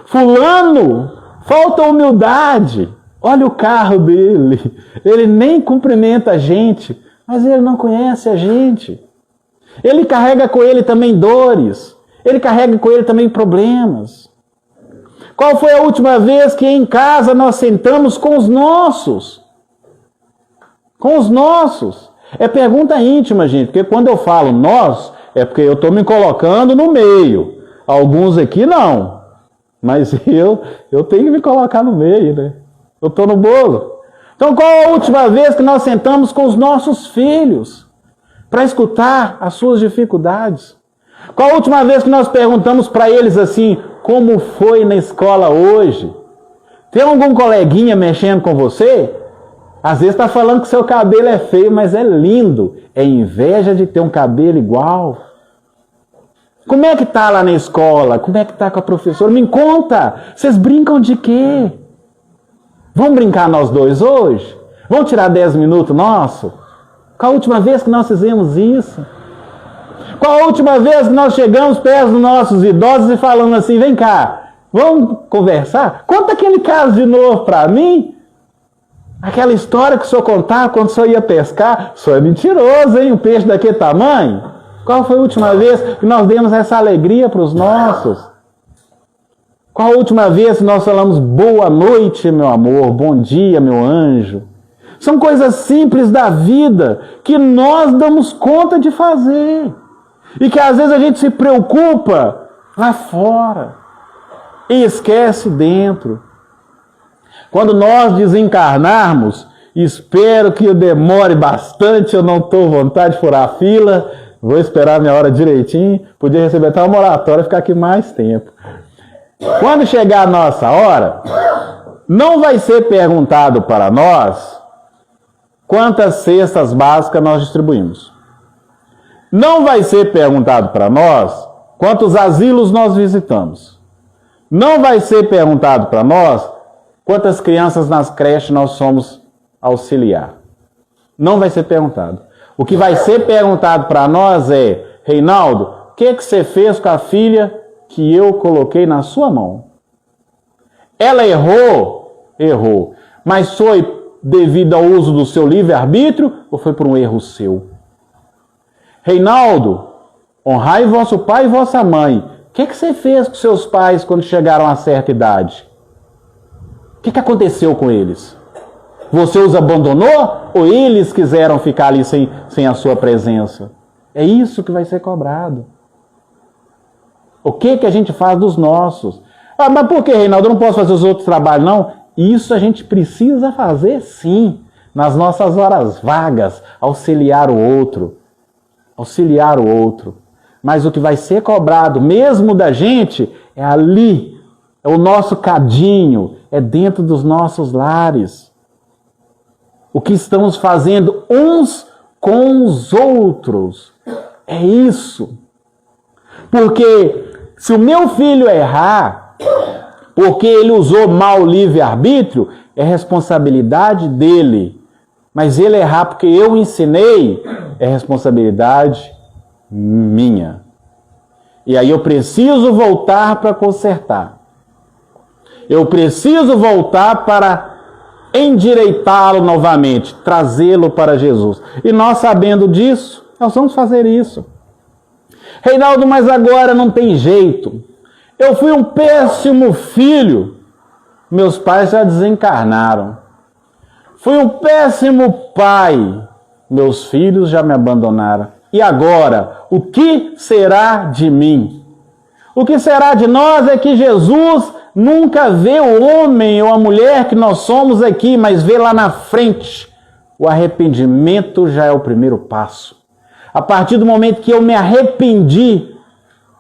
S2: Fulano, falta humildade. Olha o carro dele. Ele nem cumprimenta a gente, mas ele não conhece a gente. Ele carrega com ele também dores. Ele carrega com ele também problemas. Qual foi a última vez que em casa nós sentamos com os nossos? Com os nossos. É pergunta íntima, gente, porque quando eu falo nós, é porque eu estou me colocando no meio. Alguns aqui não. Mas eu tenho que me colocar no meio, né? Eu estou no bolo. Então qual a última vez que nós sentamos com os nossos filhos para escutar as suas dificuldades? Qual a última vez que nós perguntamos para eles assim, como foi na escola hoje? Tem algum coleguinha mexendo com você? Às vezes está falando que seu cabelo é feio, mas é lindo. É inveja de ter um cabelo igual. Como é que está lá na escola? Como é que está com a professora? Me conta, vocês brincam de quê? Vamos brincar nós dois hoje? Vamos tirar 10 minutos nosso? Qual a última vez que nós fizemos isso? Qual a última vez que nós chegamos perto dos nossos idosos e falamos assim, vem cá, vamos conversar? Conta aquele caso de novo para mim. Aquela história que o senhor contava quando o senhor ia pescar. O senhor é mentiroso, hein? Um peixe daquele tamanho. Qual foi a última vez que nós demos essa alegria para os nossos? Qual a última vez que nós falamos boa noite, meu amor, bom dia, meu anjo? São coisas simples da vida que nós damos conta de fazer. E que às vezes a gente se preocupa lá fora e esquece dentro. Quando nós desencarnarmos, espero que eu demore bastante, eu não estou à vontade de furar a fila, vou esperar a minha hora direitinho, podia receber até uma moratória e ficar aqui mais tempo. Quando chegar a nossa hora, não vai ser perguntado para nós quantas cestas básicas nós distribuímos. Não vai ser perguntado para nós quantos asilos nós visitamos. Não vai ser perguntado para nós quantas crianças nas creches nós somos auxiliar. Não vai ser perguntado. O que vai ser perguntado para nós é: Reinaldo, o que você fez com a filha que eu coloquei na sua mão? Ela errou? Errou. Mas foi devido ao uso do seu livre-arbítrio ou foi por um erro seu? Reinaldo, honrai vosso pai e vossa mãe. O que você fez com seus pais quando chegaram a certa idade? O que aconteceu com eles? Você os abandonou ou eles quiseram ficar ali sem a sua presença? É isso que vai ser cobrado. O que a gente faz dos nossos? Ah, mas por que, Reinaldo? Eu não posso fazer os outros trabalhos, não? Isso a gente precisa fazer, sim. Nas nossas horas vagas, auxiliar o outro. Auxiliar o outro. Mas o que vai ser cobrado mesmo da gente é ali. É o nosso cadinho. É dentro dos nossos lares. O que estamos fazendo uns com os outros. É isso. Porque se o meu filho errar, porque ele usou mal o livre-arbítrio, é responsabilidade dele. Mas ele errar porque eu ensinei, é responsabilidade minha. E aí eu preciso voltar para consertar. Eu preciso voltar para endireitá-lo novamente, trazê-lo para Jesus. E nós, sabendo disso, nós vamos fazer isso. Reinaldo, mas agora não tem jeito. Eu fui um péssimo filho. Meus pais já desencarnaram. Fui um péssimo pai. Meus filhos já me abandonaram. E agora, o que será de mim? O que será de nós é que Jesus nunca vê o homem ou a mulher que nós somos aqui, mas vê lá na frente. O arrependimento já é o primeiro passo. A partir do momento que eu me arrependi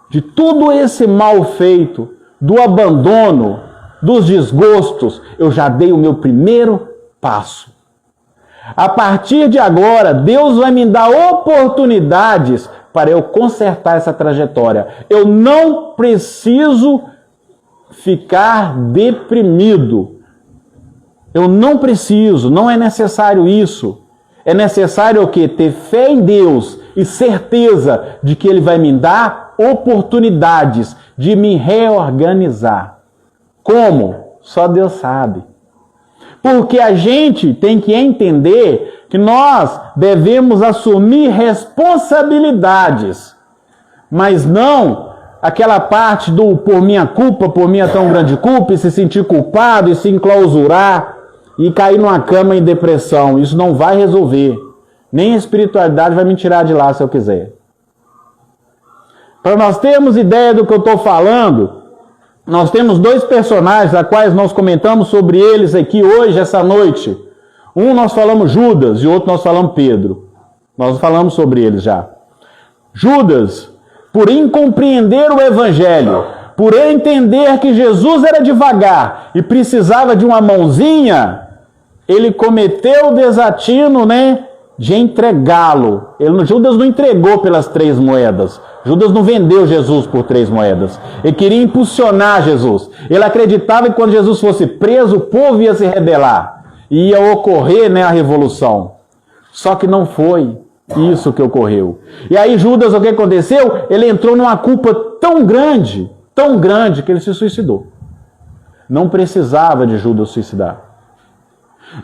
S2: de tudo esse mal feito, do abandono, dos desgostos, eu já dei o meu primeiro passo. A partir de agora, Deus vai me dar oportunidades para eu consertar essa trajetória. Eu não preciso ficar deprimido. Eu não preciso, não é necessário isso. É necessário o quê? Ter fé em Deus e certeza de que Ele vai me dar oportunidades de me reorganizar. Como? Só Deus sabe. Porque a gente tem que entender que nós devemos assumir responsabilidades, mas não aquela parte do por minha culpa, por minha tão grande culpa, e se sentir culpado e se enclausurar e cair numa cama em depressão. Isso não vai resolver. Nem a espiritualidade vai me tirar de lá se eu quiser. Para nós termos ideia do que eu estou falando, nós temos dois personagens a quais nós comentamos sobre eles aqui hoje, essa noite. Um nós falamos Judas e outro nós falamos Pedro. Nós falamos sobre eles já. Judas, por incompreender o Evangelho, por entender que Jesus era devagar e precisava de uma mãozinha, ele cometeu o desatino, de entregá-lo. Judas não entregou pelas 3 moedas. Judas não vendeu Jesus por 3 moedas. Ele queria impulsionar Jesus. Ele acreditava que quando Jesus fosse preso, o povo ia se rebelar. E ia ocorrer, a revolução. Só que não foi isso que ocorreu. E aí Judas, o que aconteceu? Ele entrou numa culpa tão grande, que ele se suicidou. Não precisava de Judas suicidar.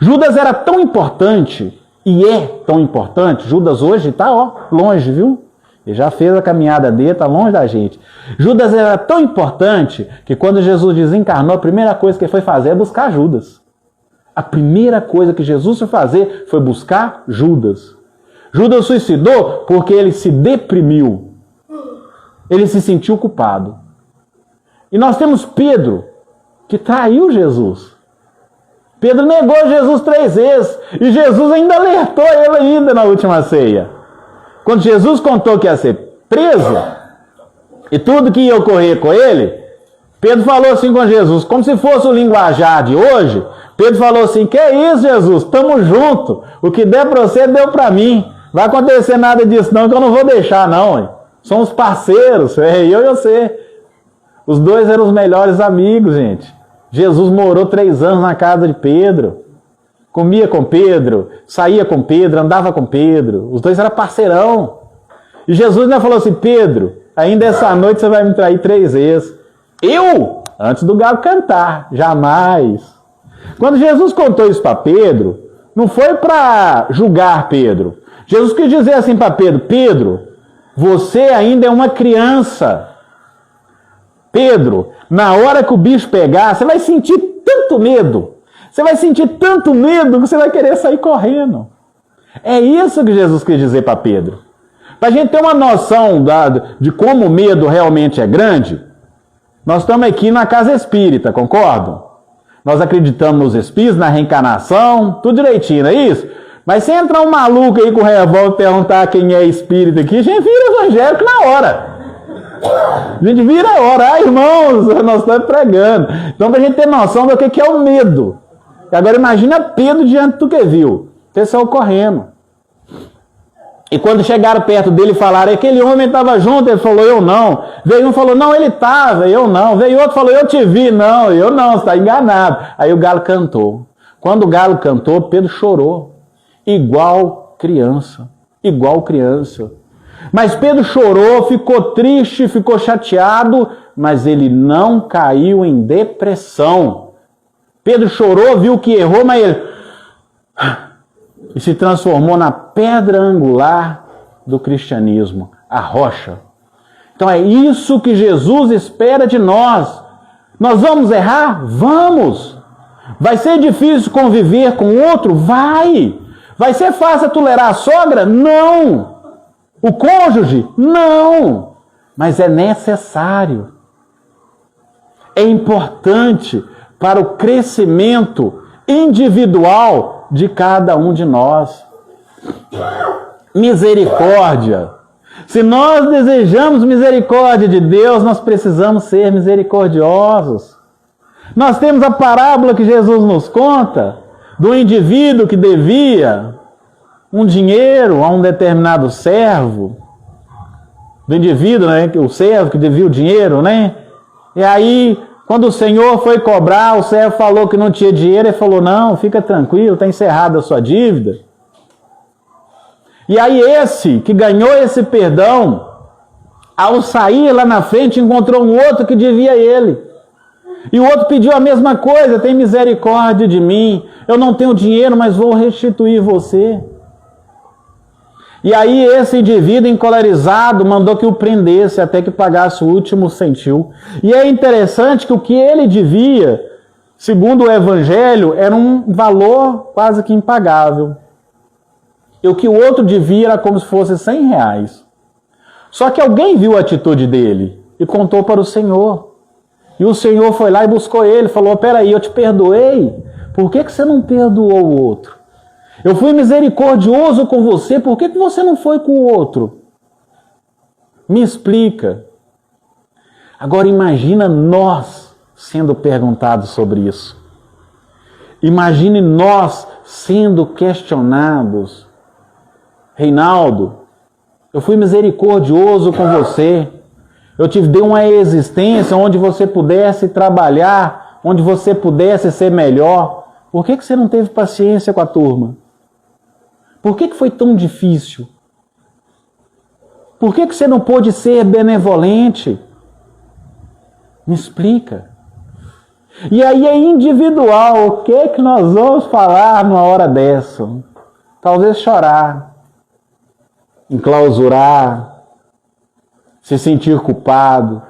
S2: Judas era tão importante, e é tão importante. Judas hoje está longe, viu? Ele já fez a caminhada dele, está longe da gente. Judas era tão importante que quando Jesus desencarnou, a primeira coisa que ele foi fazer é buscar Judas. A primeira coisa que Jesus foi fazer foi buscar Judas. Judas suicidou porque ele se deprimiu. Ele se sentiu culpado. E nós temos Pedro, que traiu Jesus. Pedro negou Jesus 3 vezes. E Jesus ainda alertou ele ainda na última ceia. Quando Jesus contou que ia ser preso, e tudo que ia ocorrer com ele, Pedro falou assim com Jesus, como se fosse o linguajar de hoje. Pedro falou assim, que é isso, Jesus? Tamo junto. O que der para você, deu para mim. Vai acontecer nada disso não, que eu não vou deixar não. Hein? Somos parceiros, eu e você. Os dois eram os melhores amigos, gente. Jesus morou 3 anos na casa de Pedro. Comia com Pedro, saía com Pedro, andava com Pedro. Os dois eram parceirão. E Jesus ainda falou assim, Pedro, ainda essa noite você vai me trair 3 vezes. Eu? Antes do galo cantar. Jamais. Quando Jesus contou isso para Pedro, não foi para julgar Pedro. Jesus quis dizer assim para Pedro, Pedro, você ainda é uma criança. Pedro, na hora que o bicho pegar, você vai sentir tanto medo. Você vai sentir tanto medo que você vai querer sair correndo. É isso que Jesus quis dizer para Pedro. Para a gente ter uma noção de como o medo realmente é grande, nós estamos aqui na casa espírita, concordam? Nós acreditamos nos espíritos, na reencarnação, tudo direitinho, não é isso? Mas se entrar um maluco aí com o revólver e perguntar quem é espírita aqui, a gente vira evangélico na hora. A gente vira a hora, irmãos, nós estamos pregando. Então, para a gente ter noção do que é o medo. E agora imagina Pedro diante do que viu. O pessoal correndo. E quando chegaram perto dele e falaram, aquele homem estava junto, ele falou, eu não. Veio um e falou, não, ele estava, eu não. Veio outro e falou, eu te vi, não, eu não, você está enganado. Aí o galo cantou. Quando o galo cantou, Pedro chorou. Igual criança. Igual criança. Mas Pedro chorou, ficou triste, ficou chateado, mas ele não caiu em depressão. Pedro chorou, viu que errou, mas ele... e se transformou na pedra angular do cristianismo, a rocha. Então é isso que Jesus espera de nós. Nós vamos errar? Vamos! Vai ser difícil conviver com outro? Vai! Vai ser fácil tolerar a sogra? Não! O cônjuge? Não! Mas é necessário. É importante para o crescimento individual de cada um de nós. Misericórdia. Se nós desejamos misericórdia de Deus, nós precisamos ser misericordiosos. Nós temos a parábola que Jesus nos conta do indivíduo que devia um dinheiro a um determinado servo. Do indivíduo, né? O servo que devia o dinheiro, né? E aí, quando o Senhor foi cobrar, o servo falou que não tinha dinheiro, ele falou, não, fica tranquilo, está encerrada a sua dívida. E aí esse, que ganhou esse perdão, ao sair lá na frente, encontrou um outro que devia ele. E o outro pediu a mesma coisa, tem misericórdia de mim, eu não tenho dinheiro, mas vou restituir você. E aí esse indivíduo encolerizado mandou que o prendesse até que pagasse o último centil. E é interessante que o que ele devia, segundo o Evangelho, era um valor quase que impagável. E o que o outro devia era como se fosse R$100. Só que alguém viu a atitude dele e contou para o Senhor. E o Senhor foi lá e buscou ele, falou, peraí, eu te perdoei, por que você não perdoou o outro? Eu fui misericordioso com você, por que você não foi com o outro? Me explica. Agora imagina nós sendo perguntados sobre isso. Imagine nós sendo questionados. Reinaldo, eu fui misericordioso com você. Eu te dei uma existência onde você pudesse trabalhar, onde você pudesse ser melhor. Por que você não teve paciência com a turma? Por que foi tão difícil? Por que você não pôde ser benevolente? Me explica. E aí é individual. O que nós vamos falar numa hora dessa? Talvez chorar, enclausurar, se sentir culpado,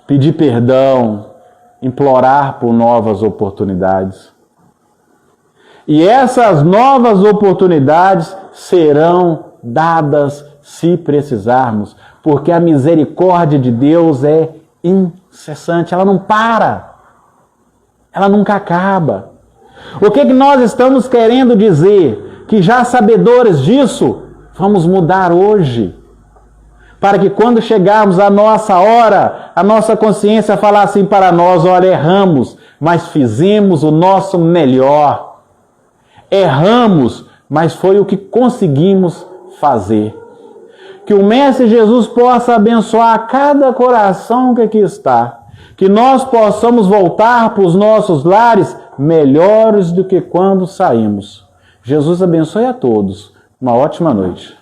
S2: pedir perdão, implorar por novas oportunidades. E essas novas oportunidades serão dadas se precisarmos, porque a misericórdia de Deus é incessante, ela não para, ela nunca acaba. O que nós estamos querendo dizer? Que já sabedores disso, vamos mudar hoje. para que quando chegarmos à nossa hora, a nossa consciência falar assim para nós: olha, erramos, mas fizemos o nosso melhor. Erramos, mas foi o que conseguimos fazer. Que o Mestre Jesus possa abençoar cada coração que aqui está. Que nós possamos voltar para os nossos lares melhores do que quando saímos. Jesus abençoe a todos. Uma ótima noite.